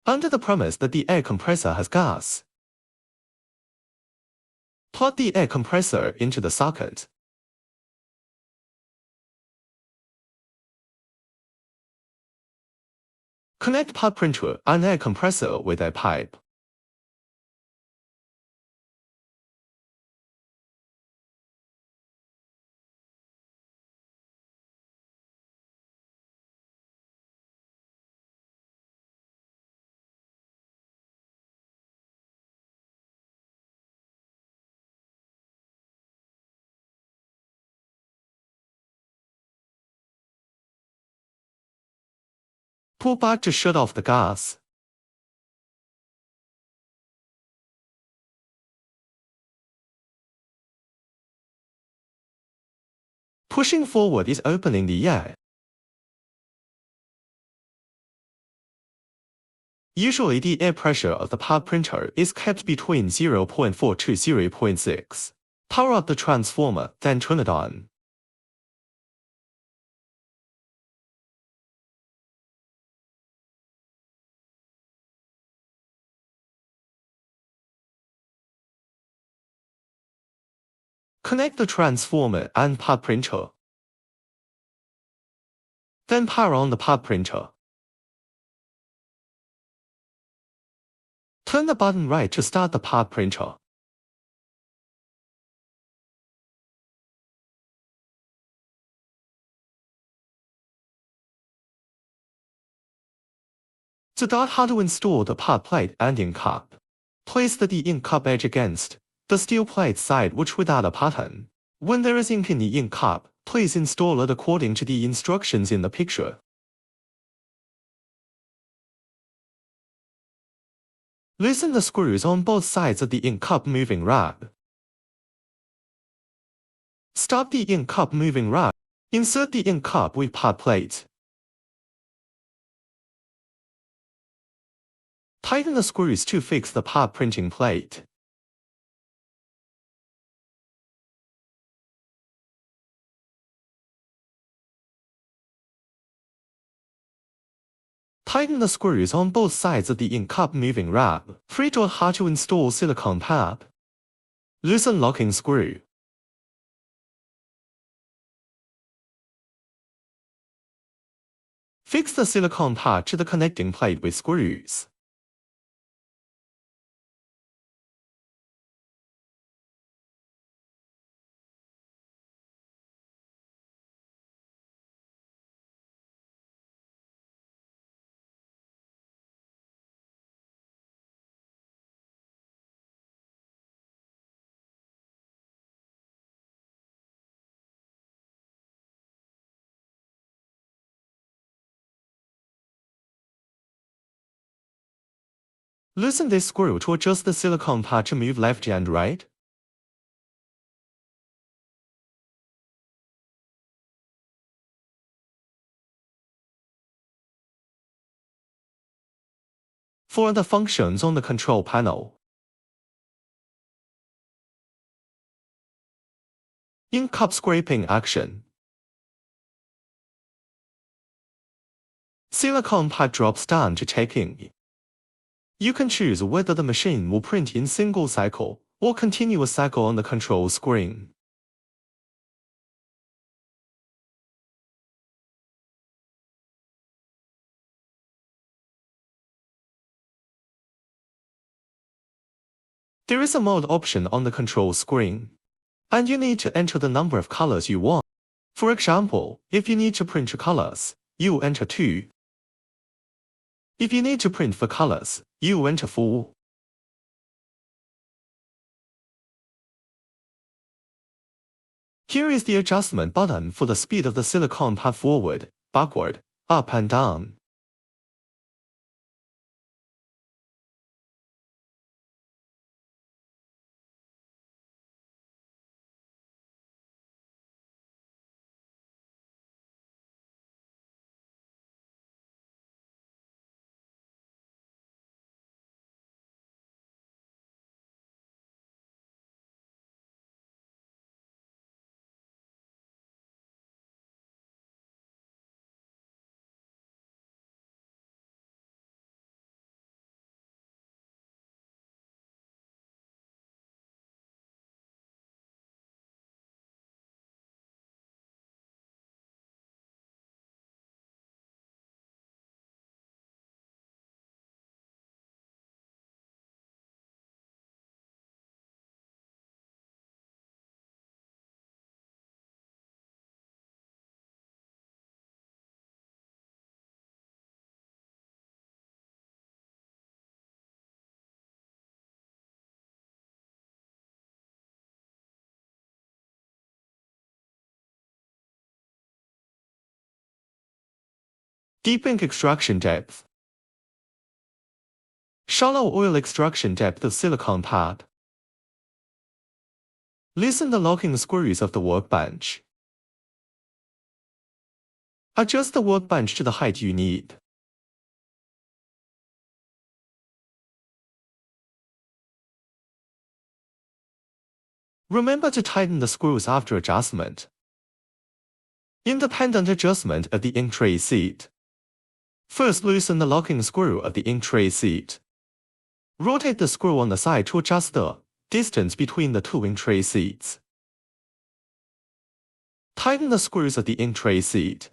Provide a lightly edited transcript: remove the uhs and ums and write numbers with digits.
under the premise that the air compressor has gas. Plug the air compressor into the socket. Connect part printer and air compressor with a pipe. Pull back to shut off the gas. Pushing forward is opening the air. Usually the air pressure of the part printer is kept between 0.4 to 0.6. Power up the transformer, then turn it on. Connect the transformer and part printer. Then power on the part printer. Turn the button right to start the part printer. To start how to install the part plate and ink cup. Place the ink cup edge against the steel plate side which without a pattern. When there is ink in the ink cup, please install it according to the instructions in the picture. Loosen the screws on both sides of the ink cup moving rod. Stop the ink cup moving rod. Insert the ink cup with part plate. Tighten the screws to fix the part printing plate. Tighten the screws on both sides of the ink cup moving rod. Free draw how to install silicone pad. Loosen locking screw. Fix the silicone pad to the connecting plate with screws. Loosen this screw to adjust the silicone pad to move left and right. For the functions on the control panel. Ink cup scraping action. Silicone pad drops down to take ink. You can choose whether the machine will print in single cycle or continuous cycle on the control screen. There is a mode option on the control screen, and you need to enter the number of colors you want. For example, if you need to print 2 colors, you enter 2. If you need to print 4 colors, you enter 4. Here is the adjustment button for the speed of the silicone pad forward, backward, up and down. Deep ink extraction depth. Shallow oil extraction depth of silicon pad. Loosen the locking screws of the workbench. Adjust the workbench to the height you need. Remember to tighten the screws after adjustment. Independent adjustment of the ink tray seat. First, loosen the locking screw of the ink tray seat. Rotate the screw on the side to adjust the distance between the two ink tray seats. Tighten the screws of the ink tray seat.